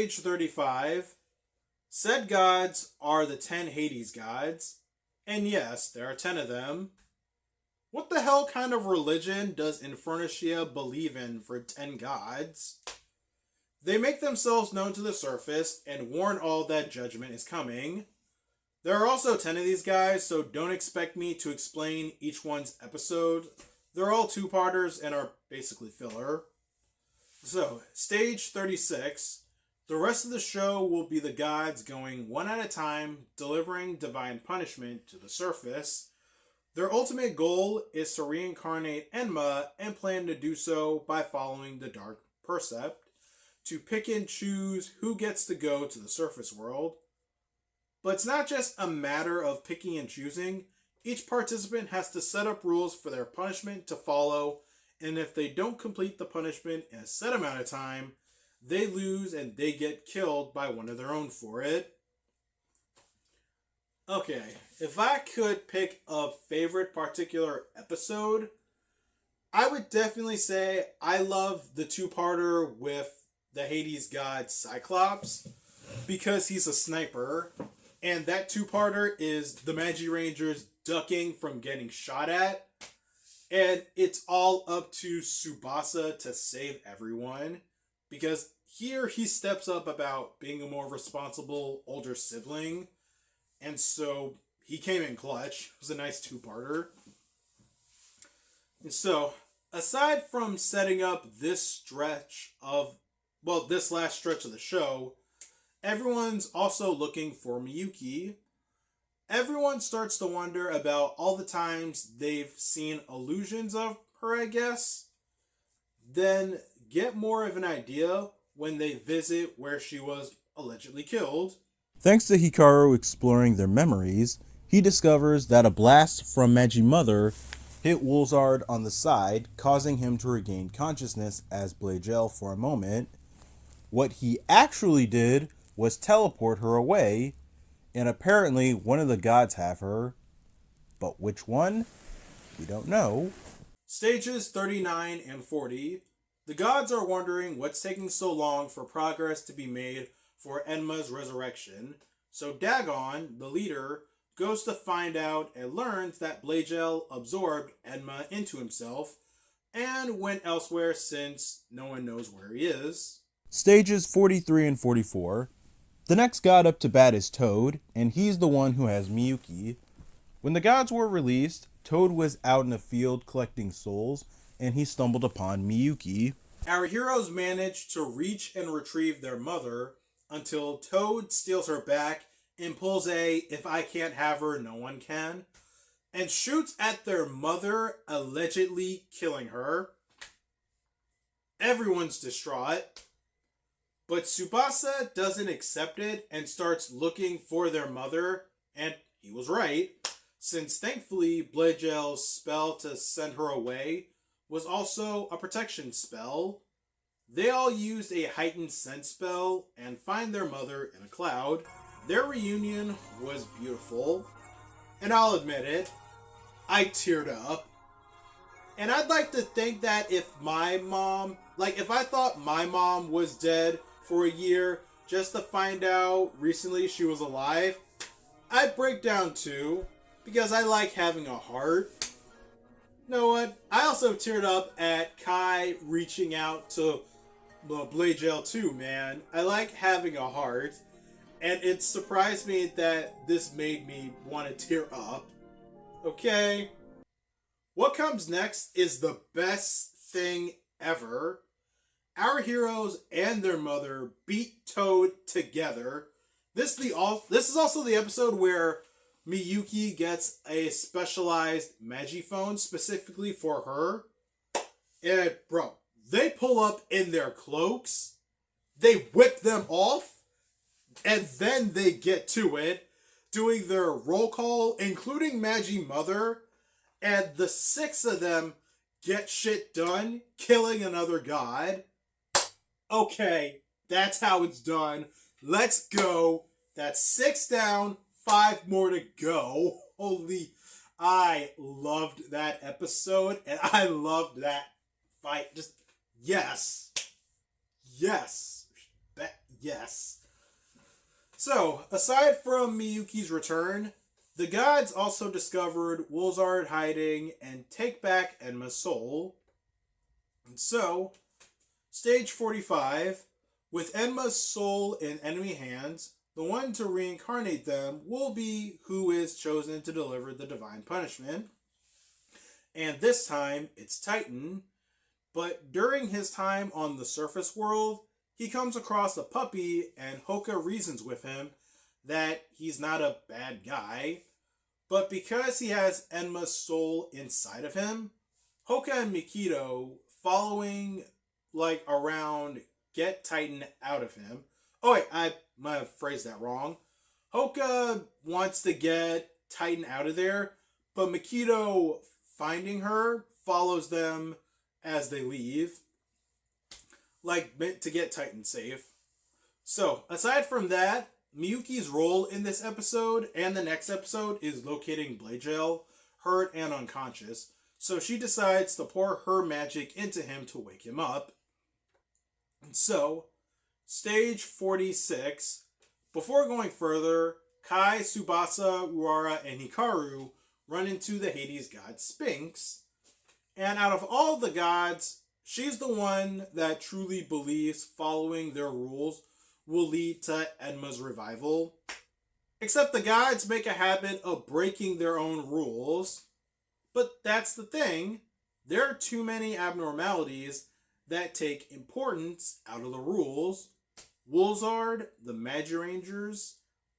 Stage 35. Said gods are the 10 Hades gods. And yes, there are 10 of them. What the hell kind of religion does Infernacia believe in for 10 gods? They make themselves known to the surface and warn all that judgment is coming. There are also 10 of these guys, so don't expect me to explain each one's episode. They're all two-parters and are basically filler. So, stage 36. The rest of the show will be the gods going one at a time, delivering divine punishment to the surface. Their ultimate goal is to reincarnate Enma and plan to do so by following the Dark Percept to pick and choose who gets to go to the surface world. But it's not just a matter of picking and choosing. Each participant has to set up rules for their punishment to follow, and if they don't complete the punishment in a set amount of time, they lose and they get killed by one of their own for it. Okay, if I could pick a favorite particular episode, I would definitely say I love the two-parter with the Hades god Cyclops because he's a sniper, and that two-parter is the Magirangers ducking from getting shot at, and it's all up to Tsubasa to save everyone, because here he steps up about being a more responsible older sibling, and so he came in clutch. It was a nice two-parter. And so, aside from setting up this last stretch of the show, everyone's also looking for Miyuki. Everyone starts to wonder about all the times they've seen illusions of her, I guess. Then get more of an idea when they visit where she was allegedly killed. Thanks to Hikaru exploring their memories, he discovers that a blast from Magimother hit Woolsard on the side, causing him to regain consciousness as Blagel for a moment. What he actually did was teleport her away, and apparently one of the gods have her. But which one? We don't know. Stages 39 and 40. The gods are wondering what's taking so long for progress to be made for Enma's resurrection. So Dagon, the leader, goes to find out and learns that Blagel absorbed Enma into himself and went elsewhere since no one knows where he is. Stages 43 and 44. The next god up to bat is Toad, and he's the one who has Miyuki. When the gods were released, Toad was out in the field collecting souls, and he stumbled upon Miyuki. Our heroes manage to reach and retrieve their mother until Toad steals her back and pulls a "if I can't have her, no one can," and shoots at their mother, allegedly killing her. Everyone's distraught, but Tsubasa doesn't accept it and starts looking for their mother, and he was right, since thankfully Blagel's spell to send her away was also a protection spell. They all used a heightened sense spell and find their mother in a cloud. Their reunion was beautiful, and I'll admit it, I teared up. And I'd like to think that if I thought my mom was dead for a year just to find out recently she was alive, I'd break down too, because I like having a heart. You know what? I also teared up at Kai reaching out to Blagel too, man. I like having a heart, and it surprised me that this made me want to tear up. Okay? What comes next is the best thing ever. Our heroes and their mother beat Toad together. This is also the episode where Miyuki gets a specialized Magiphone specifically for her. And, bro, they pull up in their cloaks, they whip them off, and then they get to it, doing their roll call, including Magimother, and the 6 of them get shit done, killing another god. Okay, that's how it's done. Let's go. That's 6 down, 5 more to go. Holy, I loved that episode, and I loved that fight. Just, yes. Yes. Yes. So, aside from Miyuki's return, the gods also discovered Woolsard hiding and take back Enma's soul. And so, stage 45, with Enma's soul in enemy hands, the one to reincarnate them will be who is chosen to deliver the divine punishment. And this time, it's Titan. But during his time on the surface world, he comes across a puppy and Hoka reasons with him that he's not a bad guy. But because he has Enma's soul inside of him, Hoka and Mikito, following around, get Titan out of him. Oh wait, I might have phrased that wrong. Hoka wants to get Titan out of there, but Mikito, finding her, follows them as they leave, to get Titan safe. So, aside from that, Miyuki's role in this episode and the next episode is locating Blagel, hurt and unconscious, so she decides to pour her magic into him to wake him up. And so, stage 46, before going further, Kai, Tsubasa, Uara, and Hikaru run into the Hades god Sphinx, and out of all the gods, she's the one that truly believes following their rules will lead to Enma's revival. Except the gods make a habit of breaking their own rules. But that's the thing. There are too many abnormalities that take importance out of the rules. Woolsard, the Magirangers,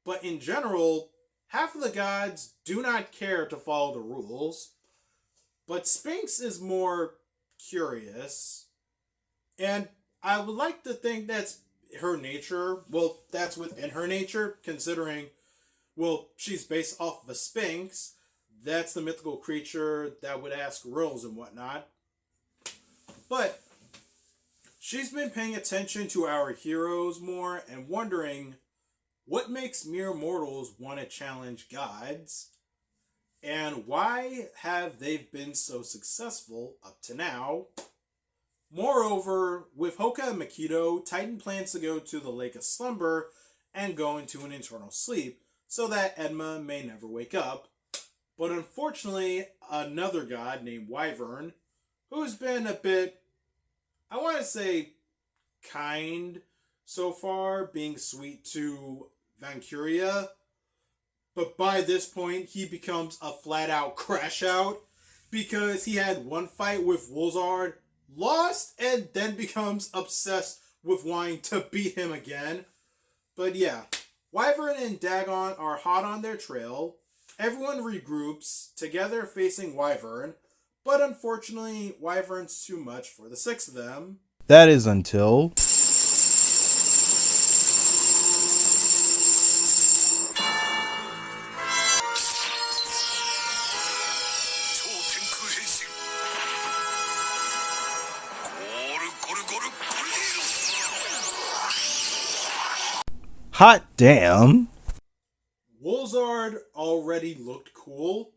but in general, half of the gods do not care to follow the rules. But Sphinx is more curious. And I would like to think that's her nature. Well, that's within her nature, considering, she's based off of a Sphinx. That's the mythical creature that would ask riddles and whatnot. But she's been paying attention to our heroes more and wondering what makes mere mortals want to challenge gods, and why have they been so successful up to now. Moreover, with Hoka and Mikito, Titan plans to go to the Lake of Slumber and go into an eternal sleep so that Enma may never wake up. But unfortunately, another god named Wyvern, who's been a bit, I want to say, kind so far, being sweet to Valkyria, but by this point, he becomes a flat-out crash-out because he had one fight with Woolsard, lost, and then becomes obsessed with wanting to beat him again. But yeah, Wyvern and Dagon are hot on their trail. Everyone regroups, together facing Wyvern, but unfortunately, Wyvern's too much for the six of them. That is until... Hot damn! Woolsard already looked cool,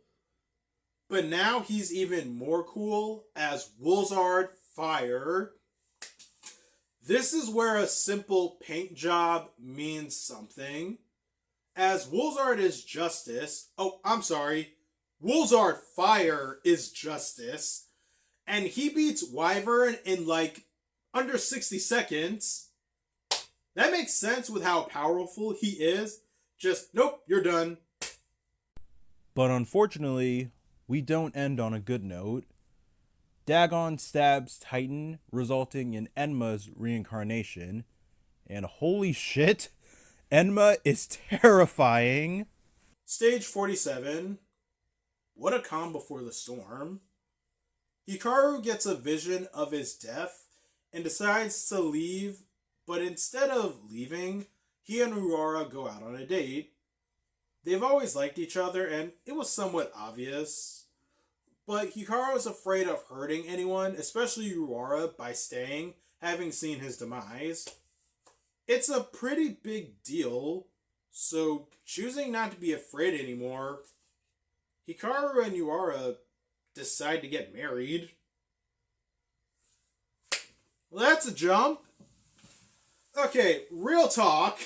but now he's even more cool as Woolsard Fire. This is where a simple paint job means something, as Woolsard is justice. Oh, I'm sorry. Woolsard Fire is justice, and he beats Wyvern in under 60 seconds. That makes sense with how powerful he is. Just, nope, you're done. But unfortunately, we don't end on a good note. Dagon stabs Titan, resulting in Enma's reincarnation. And holy shit, Enma is terrifying. Stage 47. What a calm before the storm. Hikaru gets a vision of his death and decides to leave, but instead of leaving, he and Uara go out on a date. They've always liked each other, and it was somewhat obvious. But Hikaru's afraid of hurting anyone, especially Uara, by staying, having seen his demise. It's a pretty big deal, so choosing not to be afraid anymore, Hikaru and Uara decide to get married. Well, that's a jump. Okay, real talk,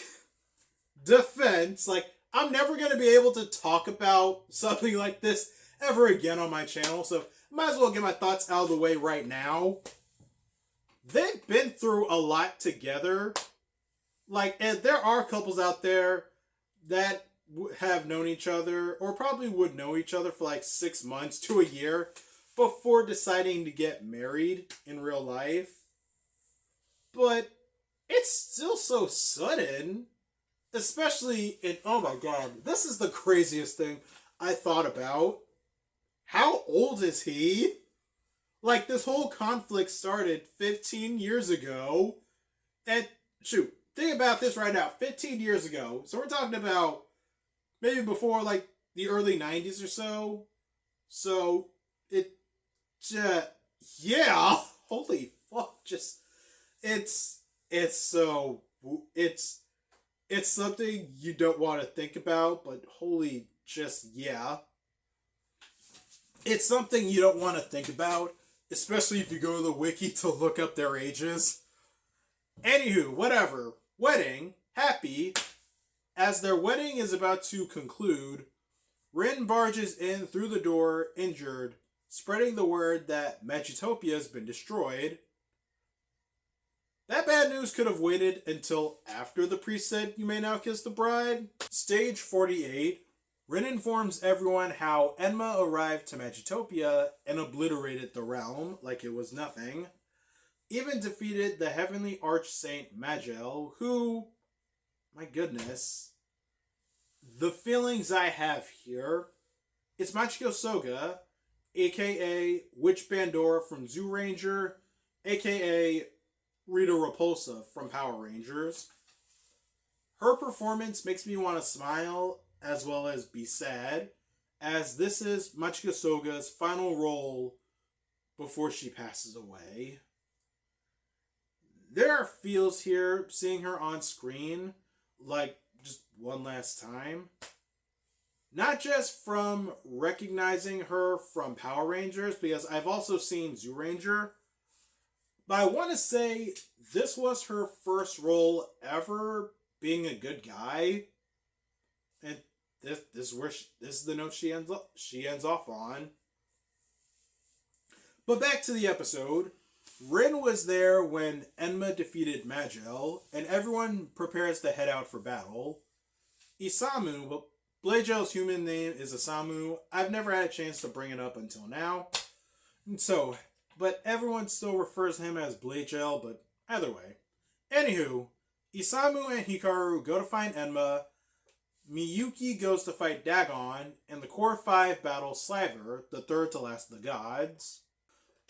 defense. Like, I'm never going to be able to talk about something like this ever again on my channel, so might as well get my thoughts out of the way right now. They've been through a lot together. Like, and there are couples out there that have known each other, or probably would know each other for like 6 months to a year before deciding to get married in real life. But it's still so sudden, especially in, oh my god, this is the craziest thing I thought about. How old is he? Like, this whole conflict started 15 years ago. And, shoot, think about this right now. 15 years ago. So we're talking about maybe before, like, the early 90s or so. So, yeah. Holy fuck. Just, it's so, it's something you don't want to think about, but holy, just, yeah. It's something you don't want to think about, especially if you go to the wiki to look up their ages. Anywho, whatever. Wedding, happy. As their wedding is about to conclude, Rin barges in through the door, injured, spreading the word that Magitopia has been destroyed. That bad news could have waited until after the priest said, "You may now kiss the bride." Stage 48. Rin informs everyone how Enma arrived to Magitopia and obliterated the realm like it was nothing. Even defeated the heavenly arch-saint Magel, who, my goodness, the feelings I have here, it's Machiko Soga, aka Witch Bandora from Zoolanger, aka Rita Repulsa from Power Rangers. Her performance makes me want to smile as well as be sad, as this is Machiko Soga's final role before she passes away. There are feels here seeing her on screen, like just one last time. Not just from recognizing her from Power Rangers, because I've also seen Zoolanger, but I want to say this was her first role ever being a good guy, and this is the note she ends off on. But back to the episode. Rin was there when Enma defeated Magel, and everyone prepares to head out for battle. Isamu, but Blagel's human name is Isamu. I've never had a chance to bring it up until now. And so, but everyone still refers to him as Blagel, but either way. Anywho, Isamu and Hikaru go to find Enma. Miyuki goes to fight Dagon, and the Core 5 battle Slaver, the third to last of the gods.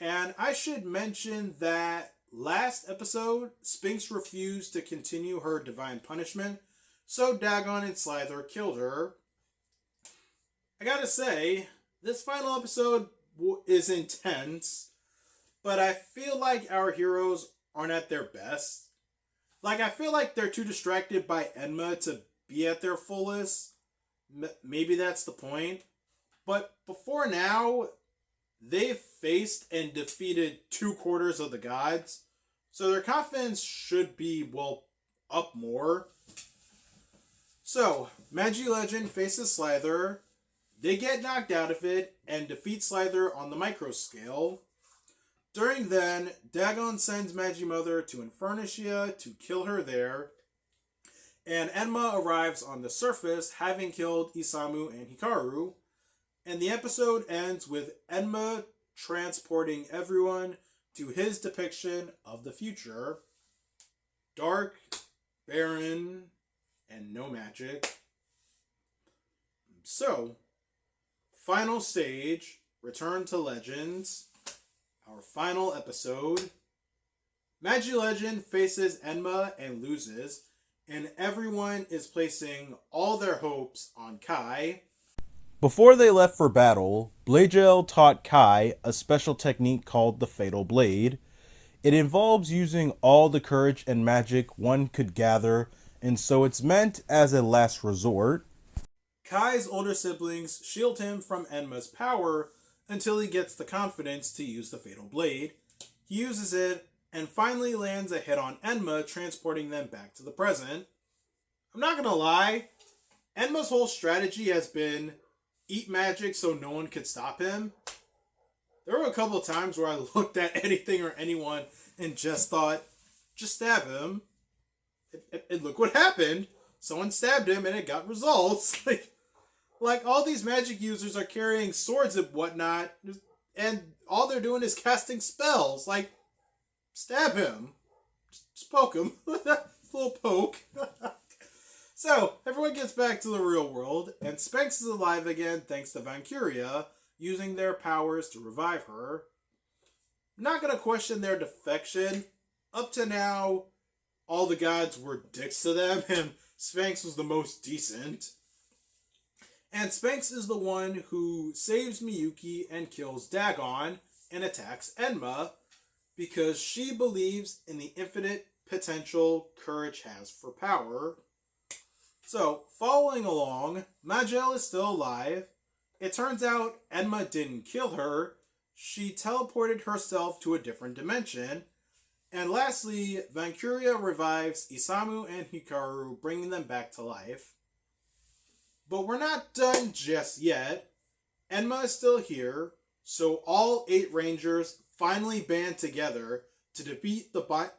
And I should mention that last episode, Sphinx refused to continue her divine punishment, so Dagon and Slither killed her. I gotta say, this final episode is intense, but I feel like our heroes aren't at their best. Like, I feel like they're too distracted by Enma to be at their fullest. Maybe that's the point. But before now, they've faced and defeated 2/4 of the gods, so their confidence should be, well, up more. So, Magilegend faces Slither. They get knocked out of it and defeat Slither on the micro scale. During then, Dagon sends Magimother to Infernicia to kill her there, and Enma arrives on the surface, having killed Isamu and Hikaru. And the episode ends with Enma transporting everyone to his depiction of the future. Dark, barren, and no magic. So, final stage, Return to Legends. Our final episode. Magilegend faces Enma and loses, and everyone is placing all their hopes on Kai. Before they left for battle, Blagel taught Kai a special technique called the Fatal Blade. It involves using all the courage and magic one could gather, and so it's meant as a last resort. Kai's older siblings shield him from Enma's power until he gets the confidence to use the Fatal Blade. He uses it, and finally lands a hit on Enma, transporting them back to the present. I'm not gonna lie, Enma's whole strategy has been eat magic so no one could stop him. There were a couple of times where I looked at anything or anyone and just thought, just stab him. And look what happened. Someone stabbed him and it got results. Like all these magic users are carrying swords and whatnot, and all they're doing is casting spells. Like, stab him. Just poke him. A little poke. So, everyone gets back to the real world, and Spanx is alive again thanks to Valkyria, using their powers to revive her. I'm not going to question their defection. Up to now, all the gods were dicks to them, and Spanx was the most decent. And Spanx is the one who saves Miyuki and kills Dagon and attacks Enma because she believes in the infinite potential courage has for power. So, following along, Magel is still alive. It turns out Enma didn't kill her. She teleported herself to a different dimension. And lastly, Valkyria revives Isamu and Hikaru, bringing them back to life. But we're not done just yet. Enma is still here, so all 8 Rangers finally band together to defeat the God.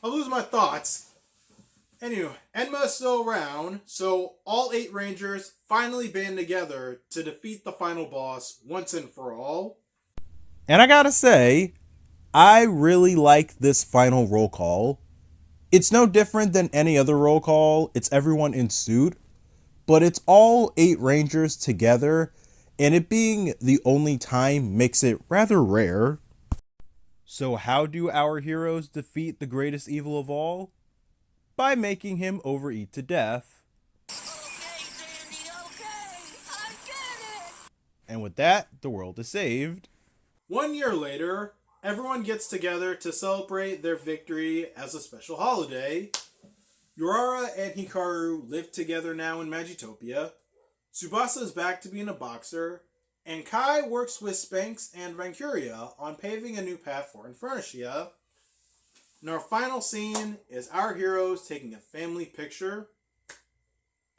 I'll lose my thoughts. Anyway, Enma is still around, so all 8 Rangers finally band together to defeat the final boss once and for all. And I gotta say, I really like this final roll call. It's no different than any other roll call. It's everyone in suit, but it's all 8 Rangers together, and it being the only time makes it rather rare. So how do our heroes defeat the greatest evil of all? By making him overeat to death. Okay, Sandy, okay. I get it. And with that, the world is saved. 1 year later, everyone gets together to celebrate their victory as a special holiday. Urara and Hikaru live together now in Magitopia. Tsubasa is back to being a boxer, and Kai works with Spanx and Valkyria on paving a new path for Infernacia. And our final scene is our heroes taking a family picture,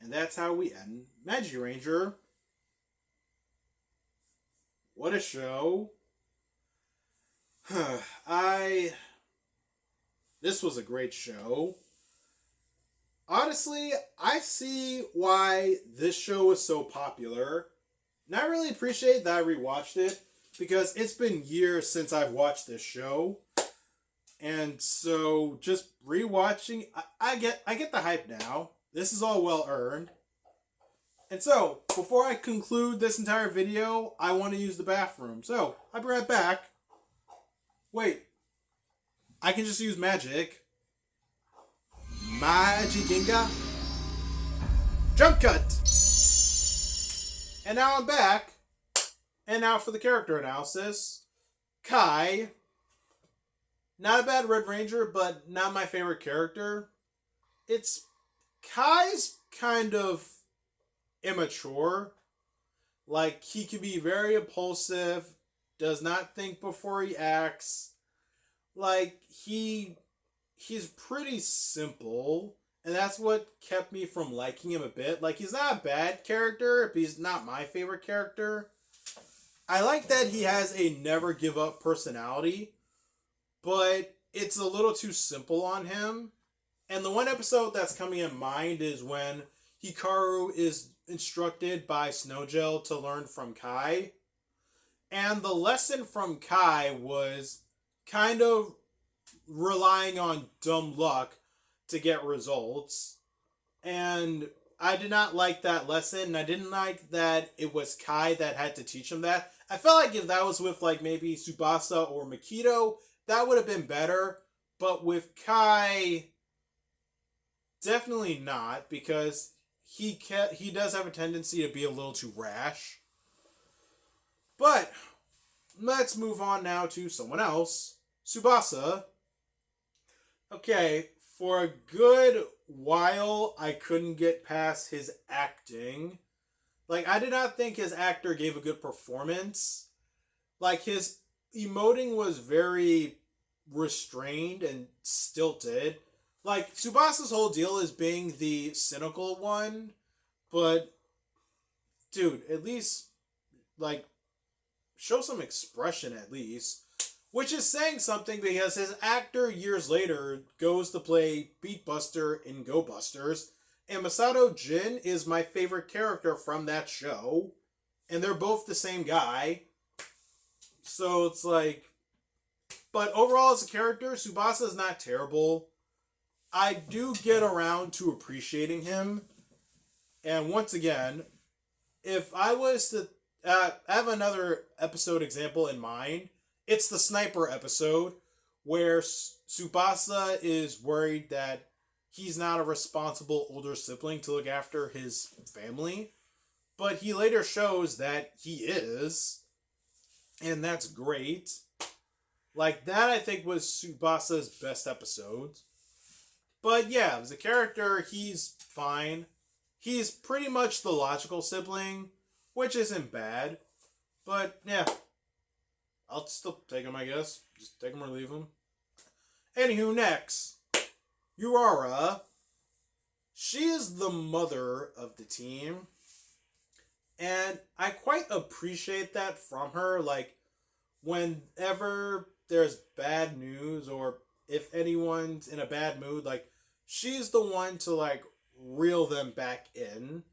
and that's how we end Magiranger. What a show. This was a great show. Honestly, I see why this show is so popular. And I really appreciate that I rewatched it because it's been years since I've watched this show. And so just rewatching, I get the hype now. This is all well earned. And so, before I conclude this entire video, I want to use the bathroom. So, I'll be right back. Wait, I can just use magic. Maaagi Jinga Jump cut! And now I'm back. And now for the character analysis. Kai. Not a bad Red Ranger, but not my favorite character. Kai's kind of immature. Like, he can be very impulsive, does not think before he acts. Like, he's pretty simple, and that's what kept me from liking him a bit. Like, he's not a bad character, but he's not my favorite character. I like that he has a never give up personality, but it's a little too simple on him. And the one episode that's coming in mind is when Hikaru is instructed by Snowgel to learn from Kai. And the lesson from Kai was kind of relying on dumb luck to get results. And I did not like that lesson. I didn't like that it was Kai that had to teach him that. I felt like if that was with like maybe Tsubasa or Makito, that would have been better. But with Kai, definitely not, because he does have a tendency to be a little too rash. But let's move on now to someone else. Tsubasa. Okay, for a good while, I couldn't get past his acting. Like, I did not think his actor gave a good performance. Like, his emoting was very restrained and stilted. Like, Tsubasa's whole deal is being the cynical one, but, dude, at least, like, show some expression at least. Which is saying something because his actor years later goes to play Beatbuster in Go Busters, and Masato Jin is my favorite character from that show, and they're both the same guy. So it's like, but overall as a character, Tsubasa is not terrible. I do get around to appreciating him, and once again, if I was to have another episode example in mind, it's the sniper episode where Tsubasa is worried that he's not a responsible older sibling to look after his family, but he later shows that he is, and that's great. Like, that I think was Tsubasa's best episode. But yeah, as a character, he's fine. He's pretty much the logical sibling, which isn't bad. But yeah, I'll still take him, I guess. Just take him or leave him. Anywho, next, Urara. She is the mother of the team. And I quite appreciate that from her. Like, whenever there's bad news or if anyone's in a bad mood, like, she's the one to, like, reel them back in.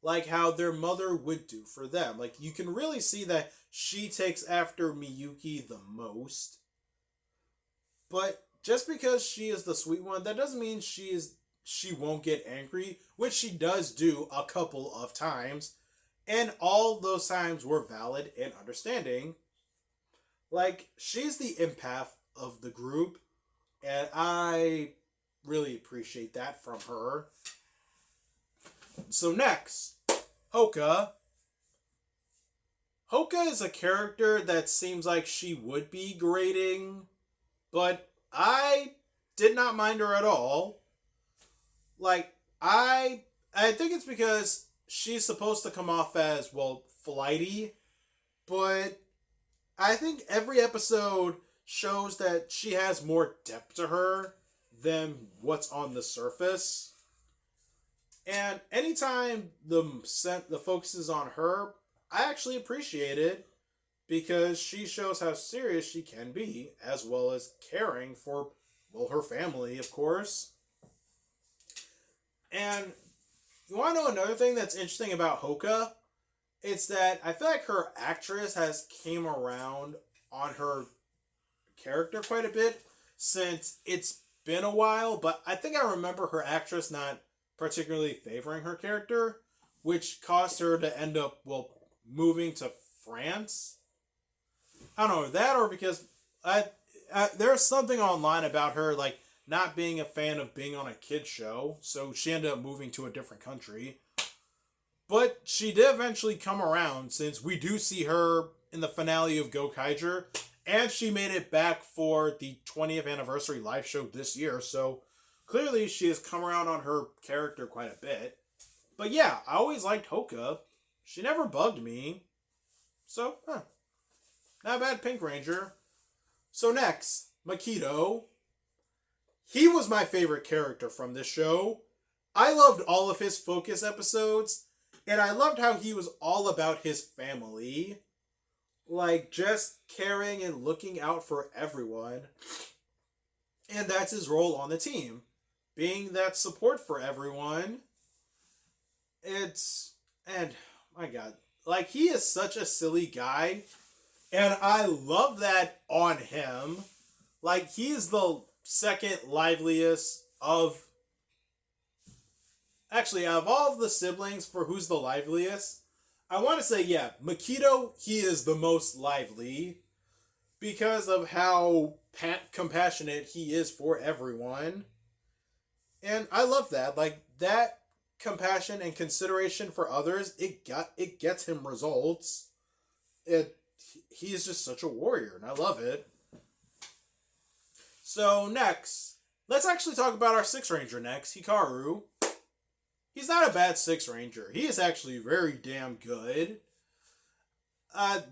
Like how their mother would do for them. Like, you can really see that she takes after Miyuki the most. But just because she is the sweet one, that doesn't mean she won't get angry, which she does do a couple of times. And all those times were valid and understanding. Like, she's the empath of the group, and I really appreciate that from her. So next, Hoka. Hoka is a character that seems like she would be grating, but I did not mind her at all. Like, I think it's because she's supposed to come off as, well, flighty, but I think every episode shows that she has more depth to her than what's on the surface. And anytime the focus is on her, I actually appreciate it because she shows how serious she can be, as well as caring for, well, her family, of course. And you want to know another thing that's interesting about Hoka? It's that I feel like her actress has came around on her character quite a bit since it's been a while, but I think I remember her actress not particularly favoring her character, which caused her to end up, well, moving to France. I don't know, that or because there's something online about her, like, not being a fan of being on a kid's show, so she ended up moving to a different country. But she did eventually come around, since we do see her in the finale of Gokaiger, and she made it back for the 20th anniversary live show this year, so clearly she has come around on her character quite a bit. But yeah, I always liked Hoka. She never bugged me. So, not a bad Pink Ranger. So next, Makito. He was my favorite character from this show. I loved all of his focus episodes, and I loved how he was all about his family. Like, just caring and looking out for everyone. And that's his role on the team. Being that support for everyone. And, my God. Like, he is such a silly guy. And I love that on him. Like, he is the second liveliest of... Actually, out of all of the siblings for who's the liveliest, I want to say, yeah, Makito, he is the most lively because of how compassionate he is for everyone. And I love that. Like, that compassion and consideration for others, it gets him results. He is just such a warrior, and I love it. So next, let's actually talk about our Six Ranger next, Hikaru. He's not a bad Six Ranger. He is actually very damn good.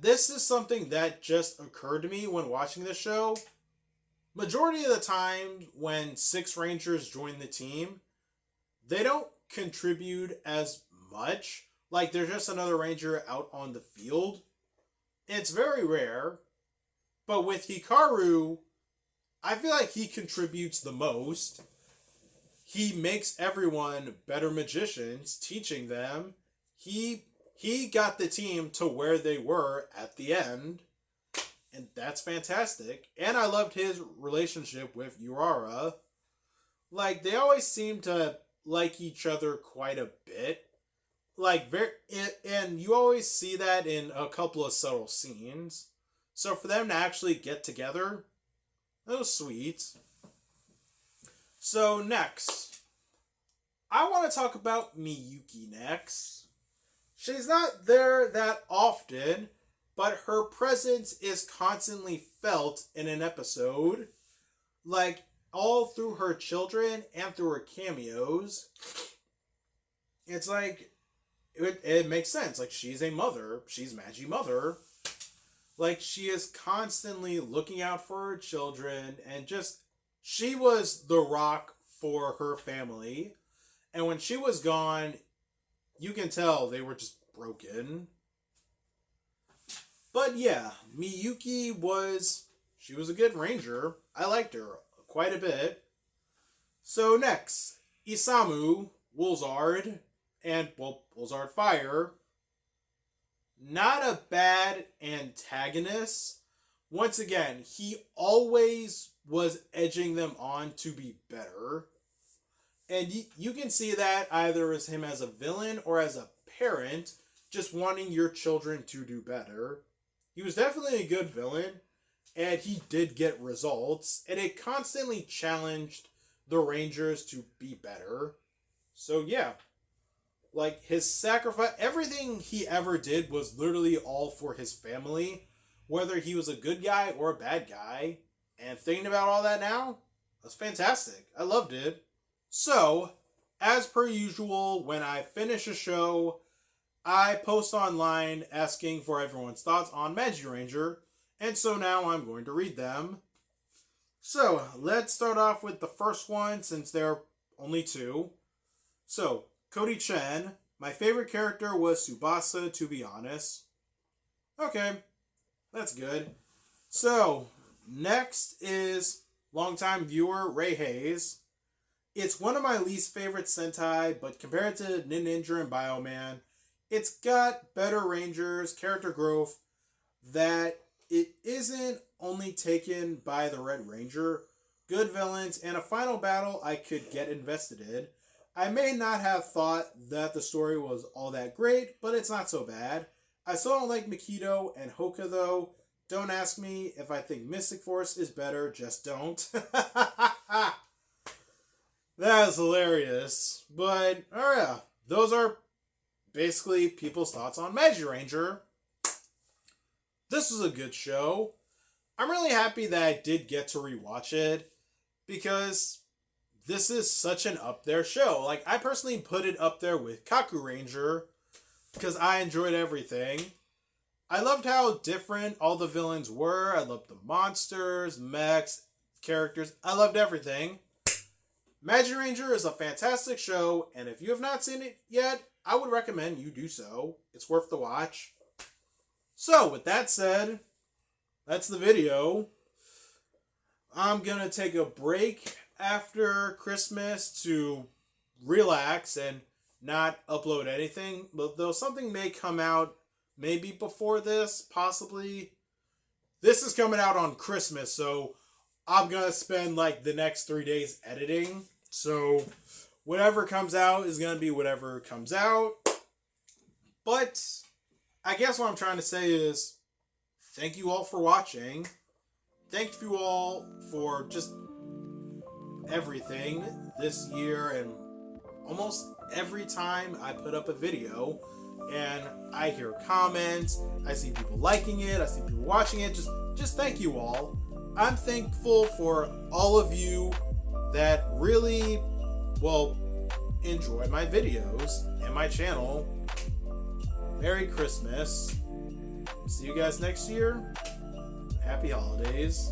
This is something that just occurred to me when watching this show. majority of the time when 6 Rangers join the team, they don't contribute as much. Like, they're just another Ranger out on the field. It's very rare. But with Hikaru, I feel like he contributes the most. He makes everyone better magicians, teaching them. He got the team to where they were at the end. And that's fantastic. And I loved his relationship with Urara. Like, they always seem to like each other quite a bit. Like, and you always see that in a couple of subtle scenes. So for them to actually get together, that was sweet. So next, I want to talk about Miyuki next. She's not there that often, but her presence is constantly felt in an episode. Like, all through her children and through her cameos. It's like, it makes sense. Like, she's a mother. She's Maaagi Mother. Like, she is constantly looking out for her children, and just, she was the rock for her family. And when she was gone, you can tell they were just broken. But yeah, Miyuki she was a good ranger. I liked her quite a bit. So next, Isamu, Woolsard, and, well, Woolsard Fire. Not a bad antagonist. Once again, he always was edging them on to be better. And you can see that either as him as a villain or as a parent, just wanting your children to do better. He was definitely a good villain, and he did get results, and it constantly challenged the Rangers to be better. So yeah. Like, his sacrifice, everything he ever did was literally all for his family, whether he was a good guy or a bad guy. And thinking about all that now, that's fantastic. I loved it. So, as per usual, when I finish a show, I post online asking for everyone's thoughts on Magiranger, and so now I'm going to read them. So, let's start off with the first one, since there are only 2. So, Cody Chen, my favorite character was Tsubasa, to be honest. Okay, that's good. So, next is longtime viewer Ray Hayes. It's one of my least favorite Sentai, but compared to Ninja and Bioman, it's got better Rangers, character growth, that it isn't only taken by the Red Ranger, good villains, and a final battle I could get invested in. I may not have thought that the story was all that great, but it's not so bad. I still don't like Makito and Hoka though. Don't ask me if I think Mystic Force is better, just don't. That is hilarious. But, oh yeah, those are basically people's thoughts on Magiranger. This was a good show. I'm really happy that I did get to rewatch it, because this is such an up there show. Like, I personally put it up there with Kaku Ranger, because I enjoyed everything. I loved how different all the villains were. I loved the monsters, mechs, characters. I loved everything. Magiranger is a fantastic show, and if you have not seen it yet, I would recommend you do so. It's worth the watch. So, with that said, that's the video. I'm gonna take a break after Christmas to relax and not upload anything, but though something may come out maybe before this, possibly. This is coming out on Christmas, so I'm gonna spend like the next 3 days editing. So whatever comes out is gonna be whatever comes out. But I guess what I'm trying to say is thank you all for watching. Thank you all for just everything this year, and almost every time I put up a video and I hear comments, I see people liking it, I see people watching it, just thank you all. I'm thankful for all of you that really, well, enjoy my videos and my channel. Merry Christmas. See you guys next year. Happy holidays.